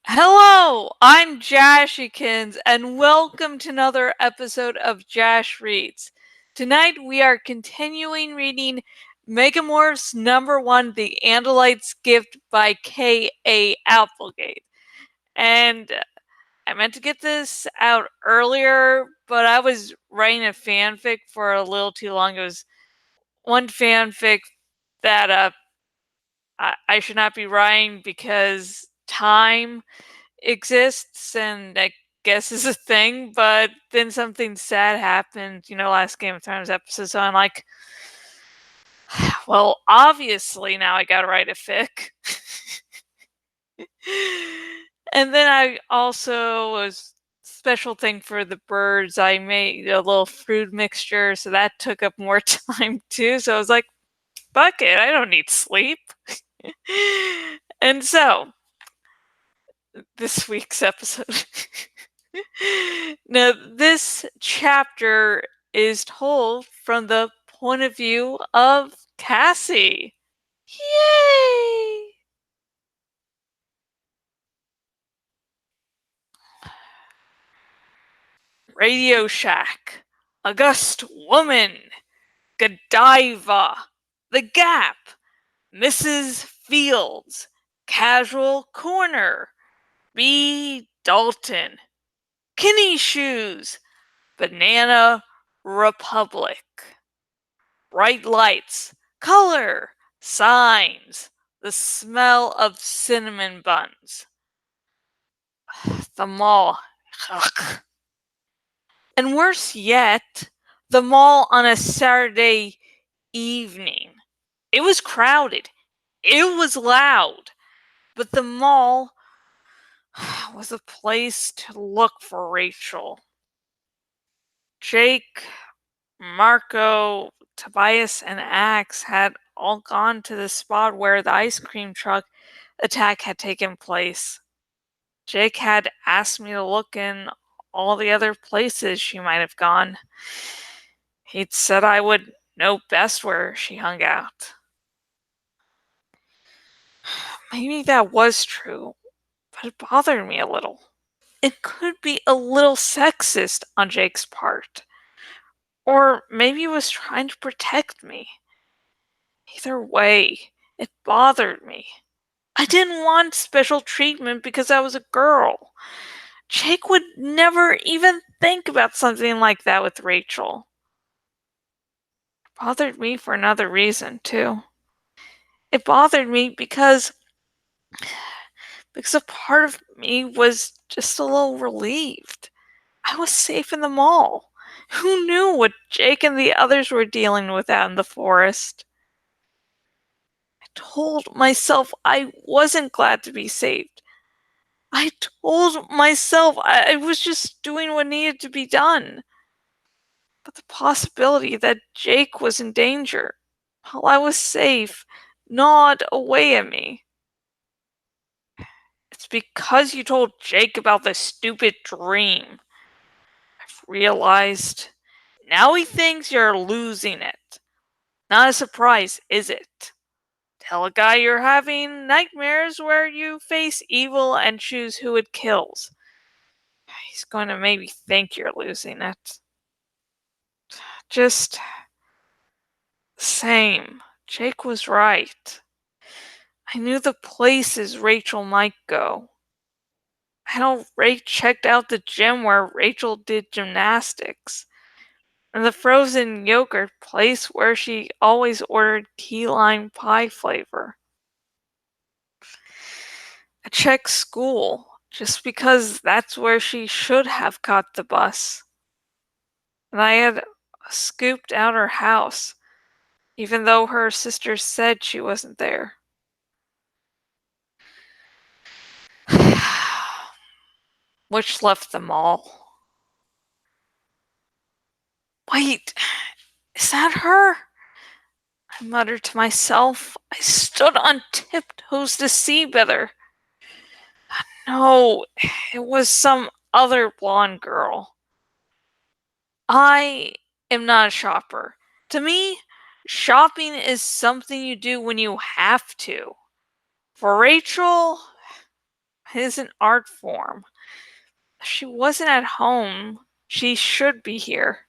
Hello, I'm Jashikins, and welcome to another episode of Jash Reads. Tonight we are continuing reading Megamorphs #1, The Andalite's Gift by K.A. Applegate. And I meant to get this out earlier, but I was writing a fanfic for a little too long. It was one fanfic that I should not be writing because time exists and I guess is a thing, but then something sad happened, last Game of Thrones episode, so I'm like, well, obviously now I gotta write a fic. And then I also was special thing for the birds. I made a little fruit mixture, so that took up more time too. So I was like, fuck it, I don't need sleep. And so this week's episode. Now, this chapter is told from the point of view of Cassie. Yay! Radio Shack, August Woman, Godiva, The Gap, Mrs. Fields, Casual Corner, B. Dalton, Kinney Shoes, Banana Republic, Bright Lights, Color, Signs, The Smell of Cinnamon Buns, the mall. Ugh. And worse yet, the mall on a Saturday evening. It was crowded. It was loud. But the mall was a place to look for Rachel. Jake, Marco, Tobias, and Axe had all gone to the spot where the ice cream truck attack had taken place. Jake had asked me to look in all the other places she might have gone. He'd said I would know best where she hung out. Maybe that was true, but it bothered me a little. It could be a little sexist on Jake's part. Or maybe he was trying to protect me. Either way, it bothered me. I didn't want special treatment because I was a girl. Jake would never even think about something like that with Rachel. It bothered me for another reason, too. It bothered me because a part of me was just a little relieved. I was safe in the mall. Who knew what Jake and the others were dealing with out in the forest? I told myself I wasn't glad to be saved. I told myself I was just doing what needed to be done. But the possibility that Jake was in danger, while I was safe, gnawed away at me. It's because you told Jake about the stupid dream. I've realized. Now he thinks you're losing it. Not a surprise, is it? Tell a guy you're having nightmares where you face evil and choose who it kills. He's going to maybe think you're losing it. Just same. Jake was right. I knew the places Rachel might go. I know Ray checked out the gym where Rachel did gymnastics, and the frozen yogurt place where she always ordered key lime pie flavor. I checked school just because that's where she should have caught the bus. And I had scooped out her house, even though her sister said she wasn't there. Which left them all. Wait, is that her? I muttered to myself. I stood on tiptoes to see better. No, it was some other blonde girl. I am not a shopper. To me, shopping is something you do when you have to. For Rachel, is an art form. She wasn't at home. She should be here.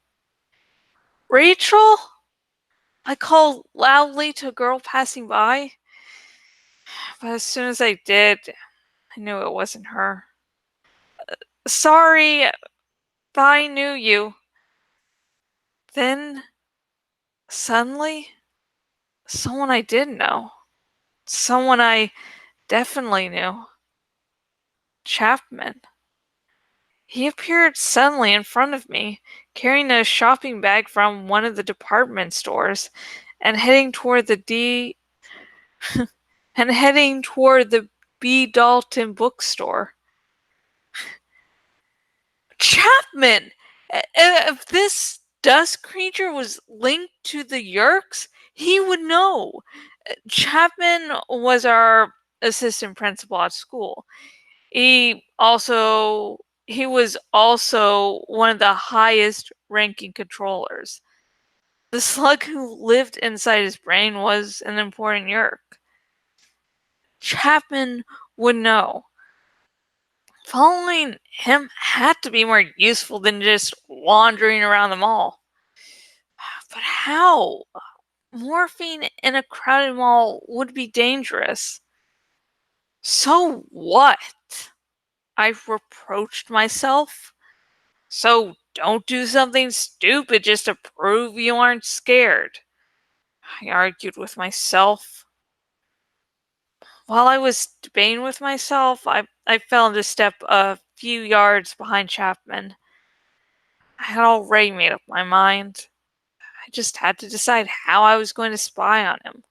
Rachel? I called loudly to a girl passing by, but as soon as I did, I knew it wasn't her. Sorry, thought I knew you. Then, suddenly, someone I didn't know. Someone I definitely knew. Chapman. He appeared suddenly in front of me, carrying a shopping bag from one of the department stores, and heading toward the B. Dalton bookstore. Chapman! If this dust creature was linked to the Yerks, he would know. Chapman was our assistant principal at school. He was also one of the highest ranking controllers. The slug who lived inside his brain was an important Yerk. Chapman would know. Following him had to be more useful than just wandering around the mall. But how? Morphine in a crowded mall would be dangerous. So what? I reproached myself. So don't do something stupid just to prove you aren't scared. I argued with myself. While I was debating with myself, I fell into step a few yards behind Chapman. I had already made up my mind. I just had to decide how I was going to spy on him.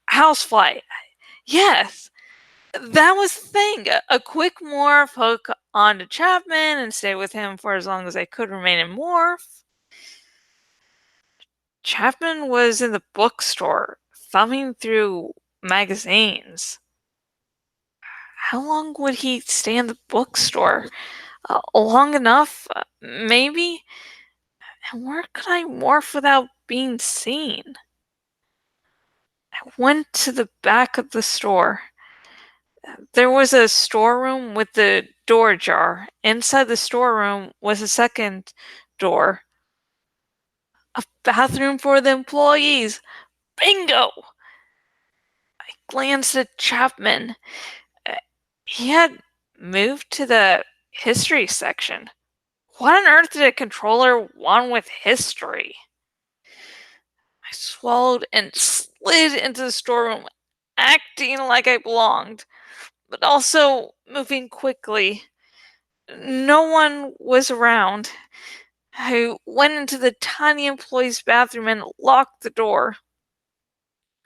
Housefly. Yes, that was the thing. A quick morph, hook onto Chapman, and stay with him for as long as I could remain in morph. Chapman was in the bookstore, thumbing through magazines. How long would he stay in the bookstore? Long enough, maybe? And where could I morph without being seen? I went to the back of the store. There was a storeroom with the door ajar. Inside the storeroom was a second door. A bathroom for the employees. Bingo! I glanced at Chapman. He had moved to the history section. What on earth did a controller want with history? I swallowed and slid into the storeroom, acting like I belonged, but also moving quickly. No one was around. I went into the tiny employee's bathroom and locked the door.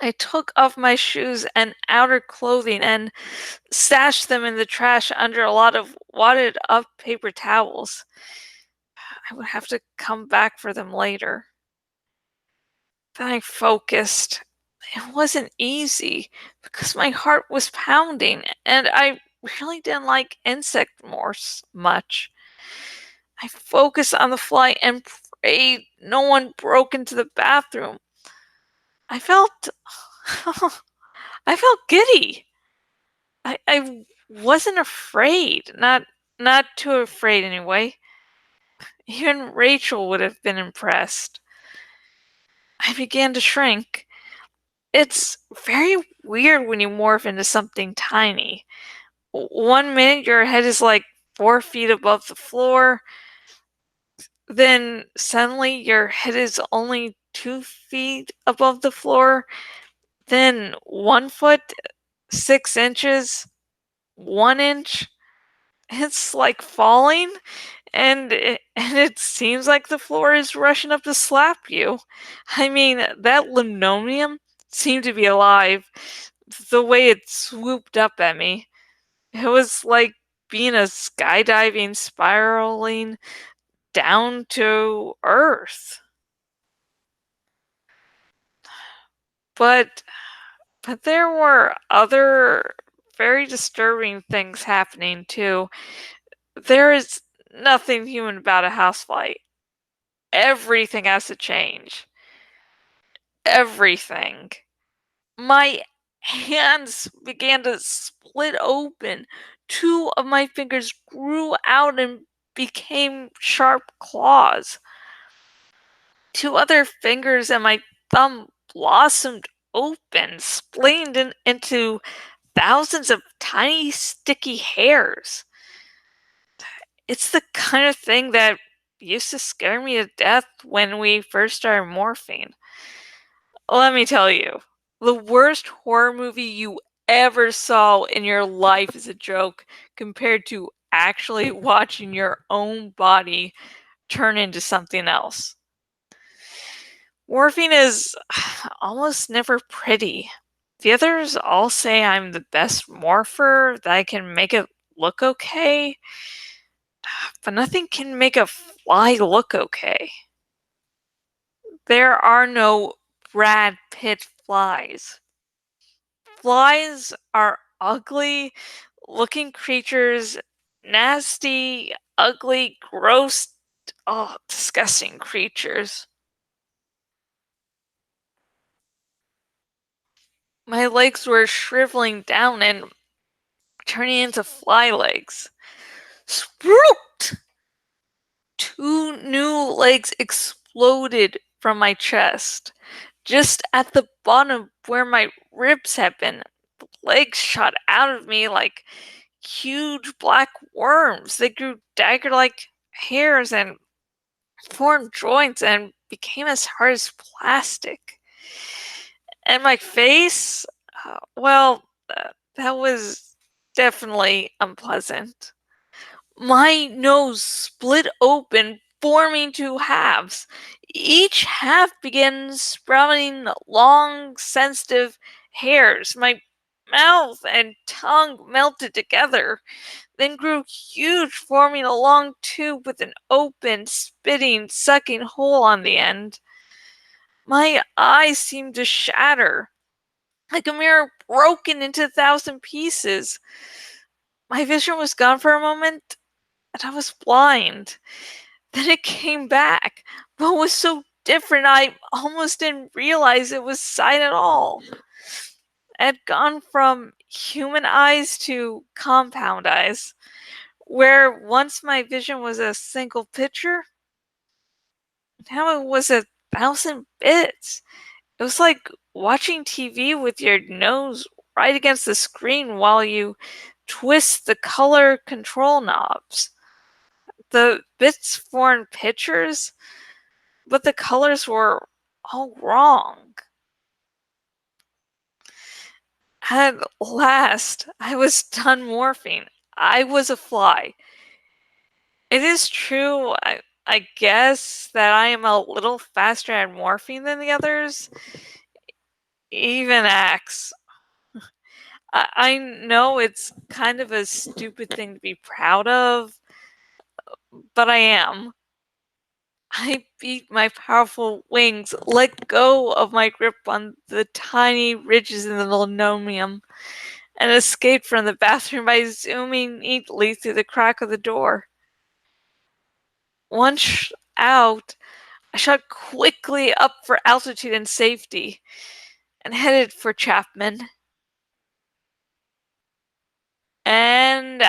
I took off my shoes and outer clothing and stashed them in the trash under a lot of wadded up paper towels. I would have to come back for them later. Then I focused. It wasn't easy because my heart was pounding and I really didn't like insect morphs much. I focused on the fly and prayed no one broke into the bathroom. I felt I felt giddy. I wasn't afraid. Not too afraid anyway. Even Rachel would have been impressed. I began to shrink. It's very weird when you morph into something tiny. 1 minute your head is like 4 feet above the floor, then suddenly your head is only 2 feet above the floor, then 1 foot, 6 inches, 1 inch. It's like falling, and it seems like the floor is rushing up to slap you. I mean, that linoleum seemed to be alive, the way it swooped up at me. It was like being a skydiving, spiraling down to Earth. But there were other very disturbing things happening too. There is nothing human about a housefly. Everything has to change. Everything. My hands began to split open. Two of my fingers grew out and became sharp claws. Two other fingers and my thumb blossomed open, splitting into thousands of tiny sticky hairs. It's the kind of thing that used to scare me to death when we first started morphing. Let me tell you, the worst horror movie you ever saw in your life is a joke compared to actually watching your own body turn into something else. Morphing is almost never pretty. The others all say I'm the best morpher, that I can make it look okay, but nothing can make a fly look okay. There are no Brad Pitt flies. Flies are ugly looking creatures, nasty, ugly, gross, disgusting creatures. My legs were shriveling down and turning into fly legs. Sprout! Two new legs exploded from my chest. Just at the bottom where my ribs had been, the legs shot out of me like huge black worms. They grew dagger-like hairs and formed joints and became as hard as plastic. And my face, that was definitely unpleasant. My nose split open, forming two halves. Each half began sprouting long, sensitive hairs. My mouth and tongue melted together, then grew huge, forming a long tube with an open, spitting, sucking hole on the end. My eyes seemed to shatter, like a mirror broken into 1,000 pieces. My vision was gone for a moment, and I was blind. Then it came back, but was so different I almost didn't realize it was sight at all. I had gone from human eyes to compound eyes, where once my vision was a single picture, now it was 1,000 bits. It was like watching TV with your nose right against the screen while you twist the color control knobs. The bits formed pictures, but the colors were all wrong. At last, I was done morphing. I was a fly. It is true, I guess, that I am a little faster at morphing than the others. Even Axe. I know it's kind of a stupid thing to be proud of, but I am. I beat my powerful wings, let go of my grip on the tiny ridges in the linoleum, and escaped from the bathroom by zooming neatly through the crack of the door. Once out, I shot quickly up for altitude and safety, and headed for Chapman. And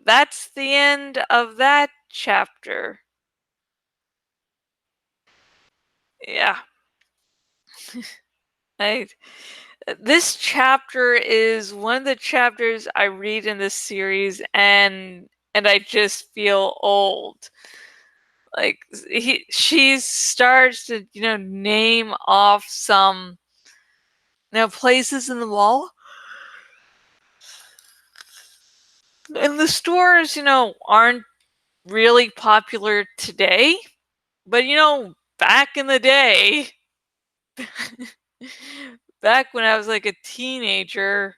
that's the end of that chapter. Yeah. I, this chapter is one of the chapters I read in this series, and I just feel old. Like she starts to name off some places in the mall, and the stores aren't really popular today, but back in the day, back when I was like a teenager,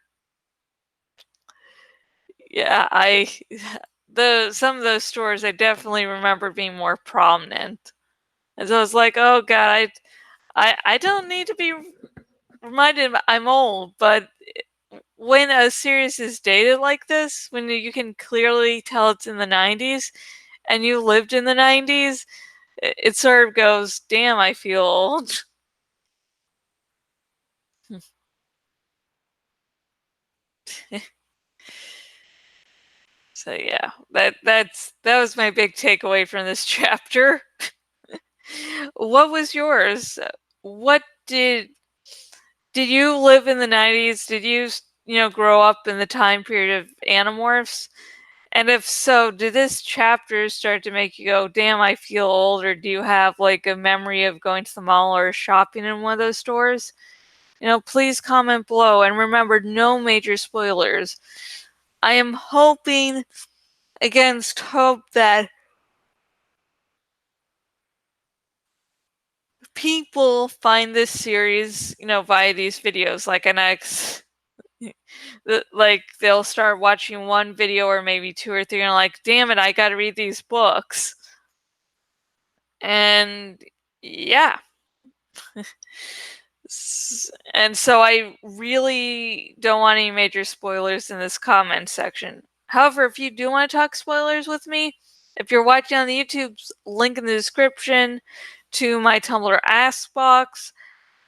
yeah, I the some of those stores I definitely remember being more prominent. And so I was like, oh god, I don't need to be reminded I'm old, but when a series is dated like this, when you can clearly tell it's in the 90s and you lived in the 90s, it sort of goes, damn, I feel old. So yeah, that was my big takeaway from this chapter. What was yours? What did you live in the 90s? Did you grow up in the time period of Animorphs? And if so, did this chapter start to make you go, damn, I feel old? Or do you have like a memory of going to the mall or shopping in one of those stores? Please comment below. And remember, no major spoilers. I am hoping against hope that people find this series, via these videos like an X. Like they'll start watching one video or maybe two or three and like, damn it, I gotta read these books. And yeah. And so I really don't want any major spoilers in this comment section. However, if you do want to talk spoilers with me, if you're watching on the YouTube, link in the description to my Tumblr Ask box,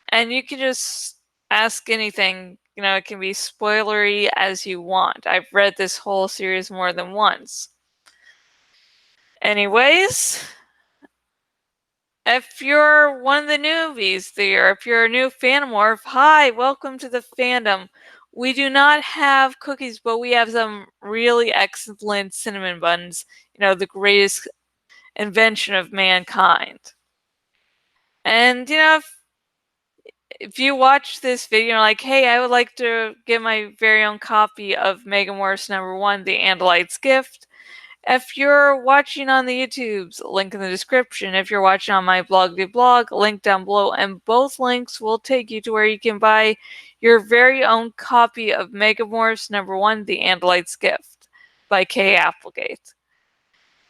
and you can just ask anything. It can be spoilery as you want. I've read this whole series more than once. Anyways, if you're one of the newbies there, if you're a new Phantomorph, hi, welcome to the fandom. We do not have cookies, but we have some really excellent cinnamon buns. The greatest invention of mankind. And, if you watch this video and you're like, hey, I would like to get my very own copy of Megamorphs #1, The Andalite's Gift. If you're watching on the YouTubes, link in the description. If you're watching on my blog, link down below, and both links will take you to where you can buy your very own copy of Megamorphs #1, The Andalite's Gift by Kay Applegate.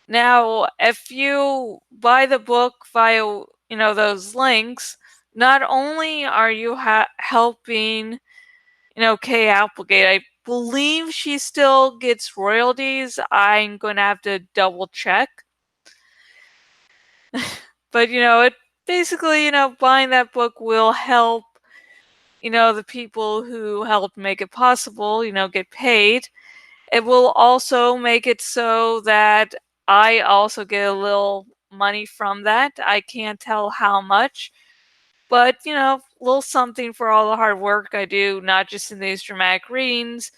Now, if you buy the book via, those links, not only are you helping, Kay Applegate, I believe she still gets royalties. I'm going to have to double check. But, it basically, buying that book will help, the people who helped make it possible, get paid. It will also make it so that I also get a little money from that. I can't tell how much, but, a little something for all the hard work I do, not just in these dramatic readings,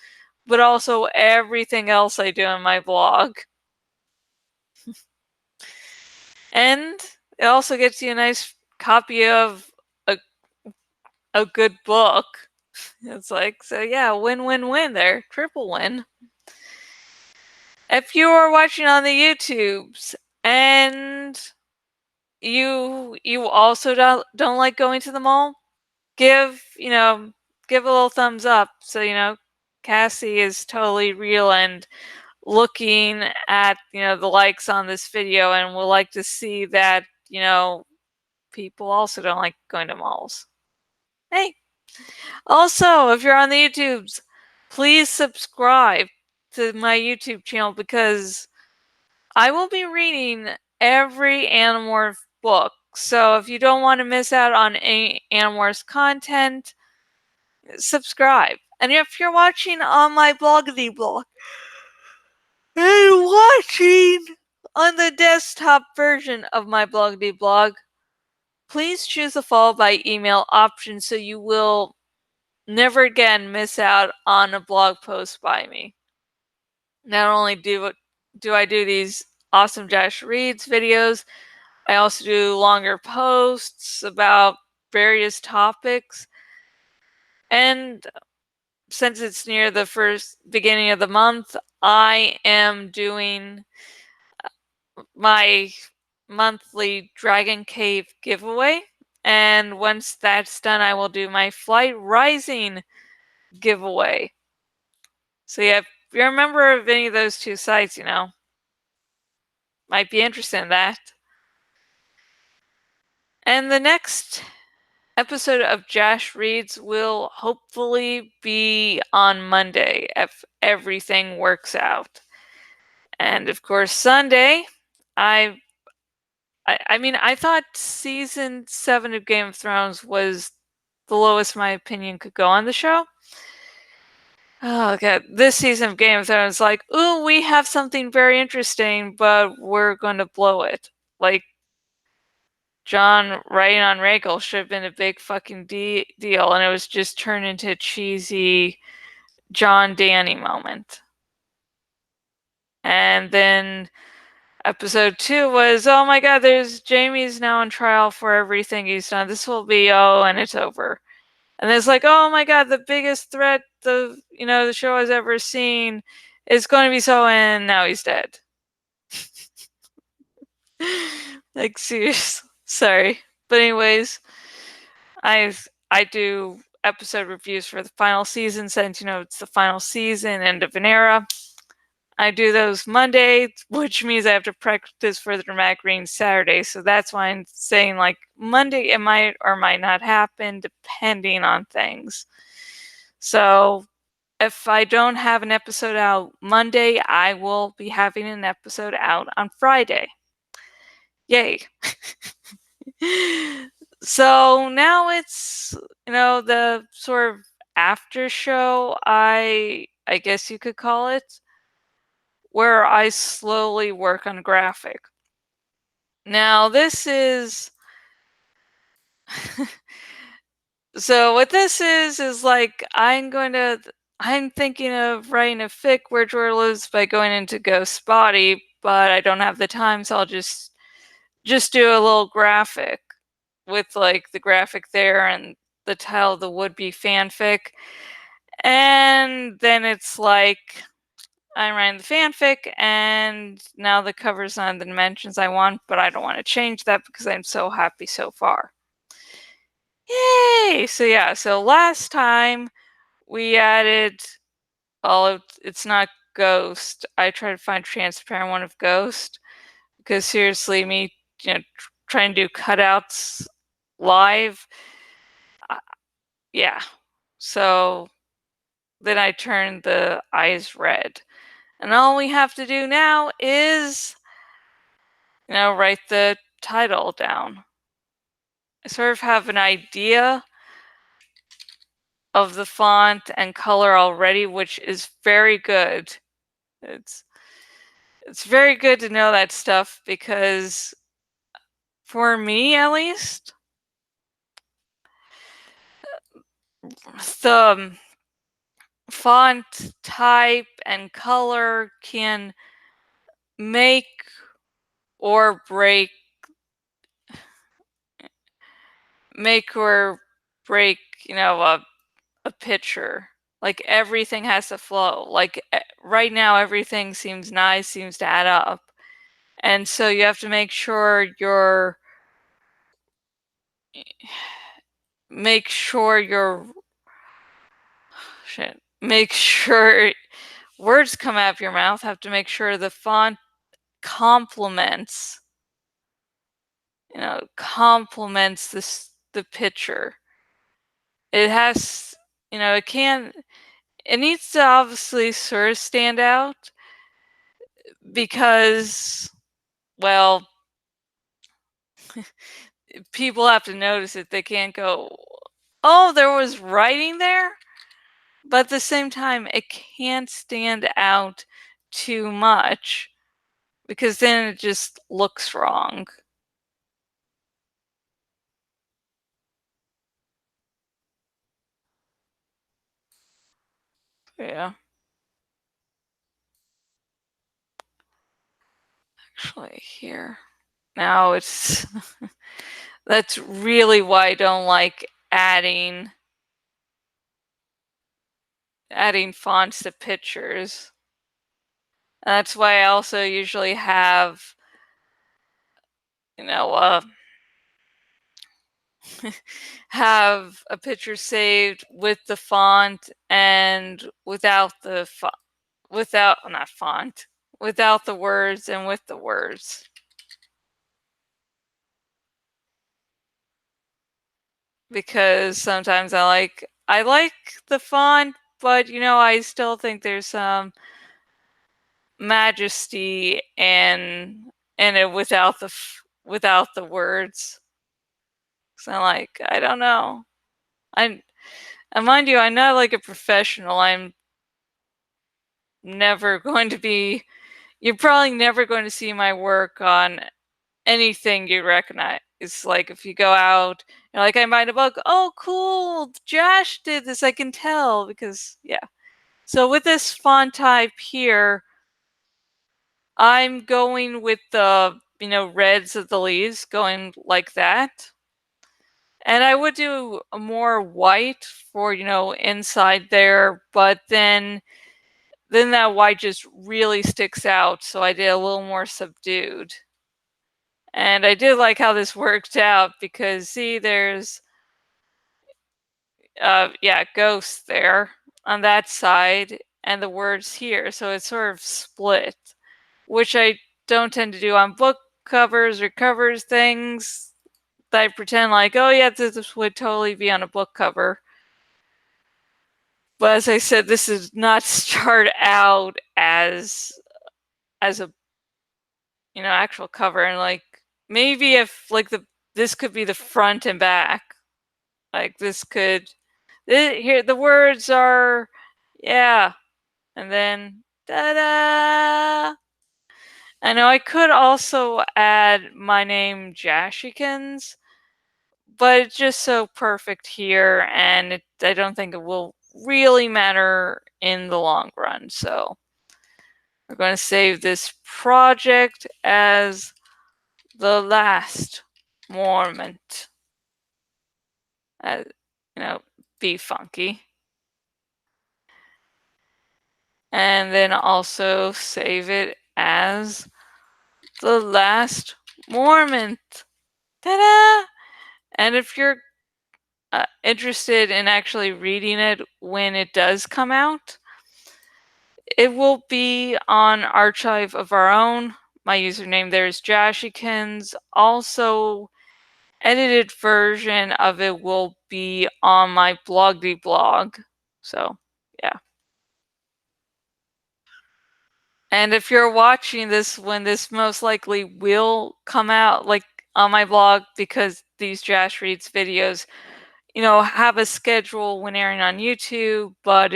but also everything else I do in my blog. And it also gets you a nice copy of a good book. It's like, so yeah, win-win-win there. Triple win. If you are watching on the YouTubes and you also don't like going to the mall, give a little thumbs up. So Cassie is totally real and looking at the likes on this video and would like to see that people also don't like going to malls. Hey, also if you're on the YouTubes, please subscribe to my YouTube channel because I will be reading every Animorph book. So if you don't want to miss out on any Animorphs content, subscribe. And if you're watching on my bloggity blog and watching on the desktop version of my bloggity blog, please choose the follow by email option so you will never again miss out on a blog post by me. Not only do I do these awesome Jash Reads videos, I also do longer posts about various topics. And since it's near the beginning of the month, I am doing my monthly Dragon Cave giveaway. And once that's done, I will do my Flight Rising giveaway. So yeah, if you're a member of any of those two sites, might be interested in that. And the next episode of Jash Reads will hopefully be on Monday if everything works out. And of course, Sunday, I mean, I thought season 7 of Game of Thrones was the lowest my opinion could go on the show. Oh god, this season of Game of Thrones, like, ooh, we have something very interesting, but we're gonna blow it. Like, John writing on Rhaegal should have been a big fucking deal, and it was just turned into a cheesy John Danny moment. And then episode 2 was, oh my god, there's Jamie's now on trial for everything he's done. This will be, oh, and it's over. And it's like, oh my god, the biggest threat the show has ever seen is going to be so, and now he's dead. Like, serious. Sorry. But anyways, I do episode reviews for the final season since, it's the final season, end of an era. I do those Monday, which means I have to practice for the dramatic reading Saturday. So that's why I'm saying, like, Monday it might or might not happen depending on things. So if I don't have an episode out Monday, I will be having an episode out on Friday. Yay. So now it's, the sort of after show, I guess you could call it, where I slowly work on graphic. Now this is so what this is like I'm thinking of writing a fic where Jorah lives by going into Ghost's body, but I don't have the time, so I'll just do a little graphic with like the graphic there and the title of the would-be fanfic. And then it's like I'm writing the fanfic, and now the cover's not the dimensions I want, but I don't want to change that because I'm so happy so far. Yay! So yeah, so last time we added, well, it's not Ghost. I tried to find transparent one of Ghost because seriously, me, trying to do cutouts live, uh, yeah. So then I turned the eyes red. And all we have to do now is, write the title down. I sort of have an idea of the font and color already, which is very good. It's very good to know that stuff because for me at least, the font type and color can make or break make or break, a picture. Like everything has to flow. Like right now everything seems nice, seems to add up. And so you have to make sure make sure your shit. Make sure words come out of your mouth, have to make sure the font complements complements the picture. It has, it needs to obviously sort of stand out because, well, people have to notice it. They can't go, oh, there was writing there. But at the same time, it can't stand out too much because then it just looks wrong. Yeah. Actually, here. Now it's. That's really why I don't like adding fonts to pictures. That's why I also usually have, have a picture saved with the font and without the not font, without the words and with the words. Because sometimes I like the font, but I still think there's some majesty in it without the words. So I don't know. And mind you, I'm not like a professional. I'm never going to be, you're probably never going to see my work on anything you recognize. It's like if you go out, like I might have book, oh cool, Jash did this, I can tell because yeah. So with this font type here, I'm going with the, reds of the leaves, going like that. And I would do more white for, inside there, but then that white just really sticks out, so I did a little more subdued. And I did like how this worked out because see, there's ghosts there on that side and the words here, so it's sort of split, which I don't tend to do on book covers or covers things. I pretend like, oh yeah, this would totally be on a book cover. But as I said, this does not start out as a actual cover, and like maybe if like this could be the front and back, like this could here the words are yeah, and then da-da. I know I could also add my name Jashikins, but it's just so perfect here, and I don't think it will really matter in the long run. So we're going to save this project as the last moment. You know, be funky. And then also save it as the last moment. Ta-da! And if you're interested in actually reading it when it does come out, it will be on Archive of Our Own. My username there is Jashikins. Also, edited version of it will be on my bloggy blog. So, yeah. And if you're watching this when this most likely will come out, like on my blog, because these Jash Reads videos, have a schedule when airing on YouTube, but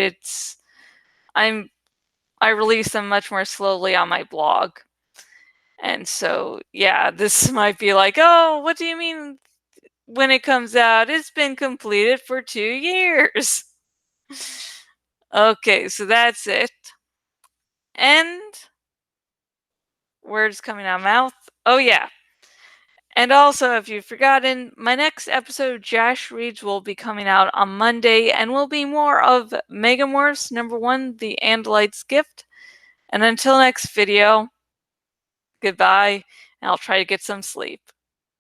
I release them much more slowly on my blog. And so, yeah, this might be like, oh, what do you mean when it comes out? It's been completed for 2 years. Okay, so that's it. And words coming out of mouth. Oh, yeah. And also, if you've forgotten, my next episode of Jash Reads will be coming out on Monday and will be more of Megamorphs #1, The Andalite's Gift. And until next video, goodbye, and I'll try to get some sleep.